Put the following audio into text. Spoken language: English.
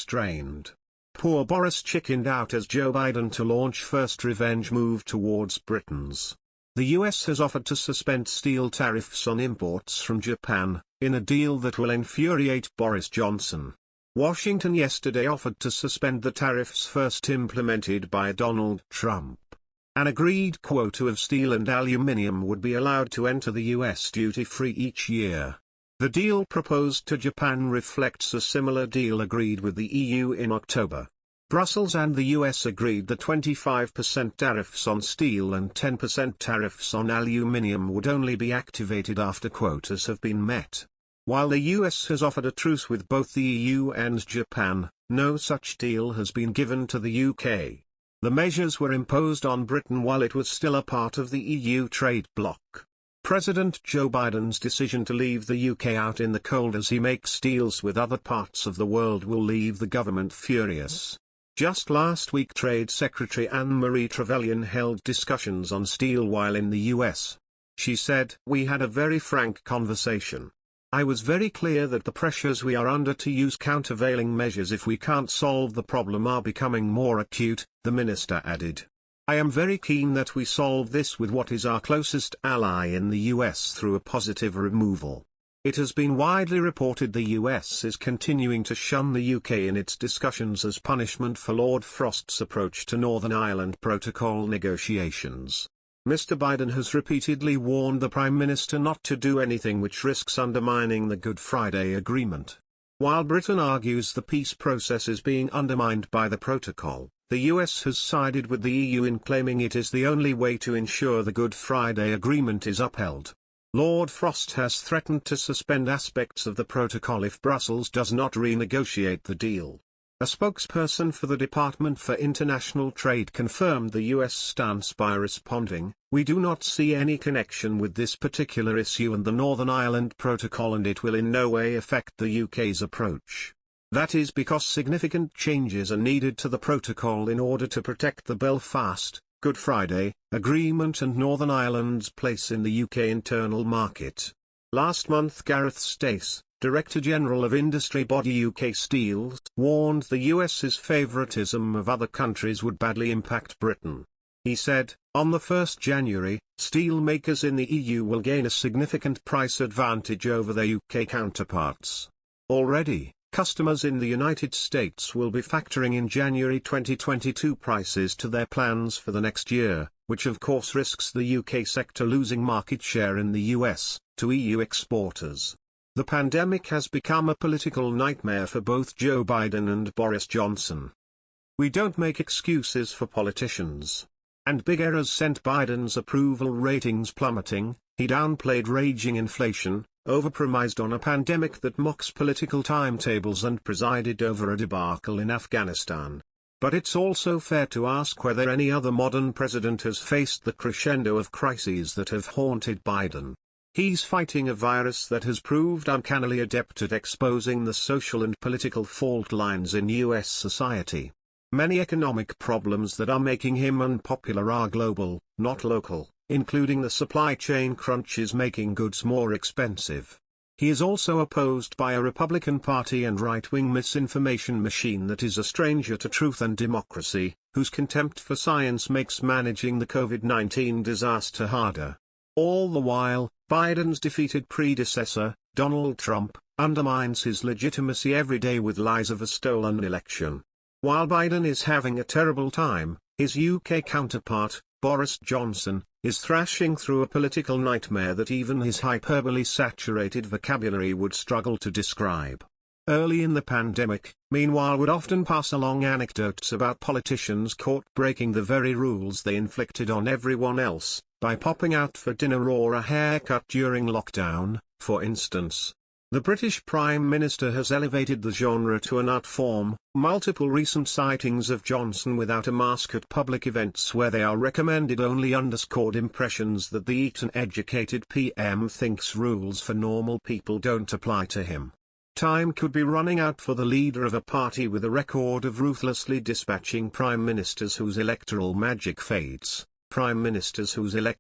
strained. Poor Boris chickened out as Joe Biden to launch first revenge move towards Britain's. The US has offered to suspend steel tariffs on imports from Japan, in a deal that will infuriate Boris Johnson. Washington yesterday offered to suspend the tariffs first implemented by Donald Trump. An agreed quota of steel and aluminium would be allowed to enter the US duty-free each year. The deal proposed to Japan reflects a similar deal agreed with the EU in October. Brussels and the US agreed that 25% tariffs on steel and 10% tariffs on aluminium would only be activated after quotas have been met. While the US has offered a truce with both the EU and Japan, no such deal has been given to the UK. The measures were imposed on Britain while it was still a part of the EU trade bloc. President Joe Biden's decision to leave the UK out in the cold as he makes deals with other parts of the world will leave the government furious. Just last week Trade Secretary Anne-Marie Trevelyan held discussions on steel while in the US. She said, "We had a very frank conversation. I was very clear that the pressures we are under to use countervailing measures if we can't solve the problem are becoming more acute," the minister added. "I am very keen that we solve this with what is our closest ally in the US through a positive removal." It has been widely reported the US is continuing to shun the UK in its discussions as punishment for Lord Frost's approach to Northern Ireland Protocol negotiations. Mr. Biden has repeatedly warned the Prime Minister not to do anything which risks undermining the Good Friday Agreement. While Britain argues the peace process is being undermined by the protocol, the US has sided with the EU in claiming it is the only way to ensure the Good Friday Agreement is upheld. Lord Frost has threatened to suspend aspects of the protocol if Brussels does not renegotiate the deal. A spokesperson for the Department for International Trade confirmed the US stance by responding, "We do not see any connection with this particular issue and the Northern Ireland Protocol, and it will in no way affect the UK's approach. That is because significant changes are needed to the protocol in order to protect the Belfast, Good Friday, Agreement and Northern Ireland's place in the UK internal market." Last month Gareth Stace, Director General of industry body UK Steel, warned the US's favouritism of other countries would badly impact Britain. He said, "On the 1st January, steel makers in the EU will gain a significant price advantage over their UK counterparts. Already, customers in the United States will be factoring in January 2022 prices to their plans for the next year, which of course risks the UK sector losing market share in the US, to EU exporters." The pandemic has become a political nightmare for both Joe Biden and Boris Johnson. "We don't make excuses for politicians. And big errors sent Biden's approval ratings plummeting. He downplayed raging inflation, overpromised on a pandemic that mocks political timetables and presided over a debacle in Afghanistan. But it's also fair to ask whether any other modern president has faced the crescendo of crises that have haunted Biden. He's fighting a virus that has proved uncannily adept at exposing the social and political fault lines in US society. Many economic problems that are making him unpopular are global, not local, including the supply chain crunches making goods more expensive. He is also opposed by a Republican Party and right-wing misinformation machine that is a stranger to truth and democracy, whose contempt for science makes managing the COVID-19 disaster harder. All the while, Biden's defeated predecessor, Donald Trump, undermines his legitimacy every day with lies of a stolen election. While Biden is having a terrible time, his UK counterpart, Boris Johnson, is thrashing through a political nightmare that even his hyperbole-saturated vocabulary would struggle to describe. Early in the pandemic, meanwhile, would often pass along anecdotes about politicians caught breaking the very rules they inflicted on everyone else, by popping out for dinner or a haircut during lockdown, for instance. The British Prime Minister has elevated the genre to an art form. Multiple recent sightings of Johnson without a mask at public events where they are recommended only underscored impressions that the Eton-educated PM thinks rules for normal people don't apply to him. Time could be running out for the leader of a party with a record of ruthlessly dispatching prime ministers whose electoral magic fades, prime ministers whose electoral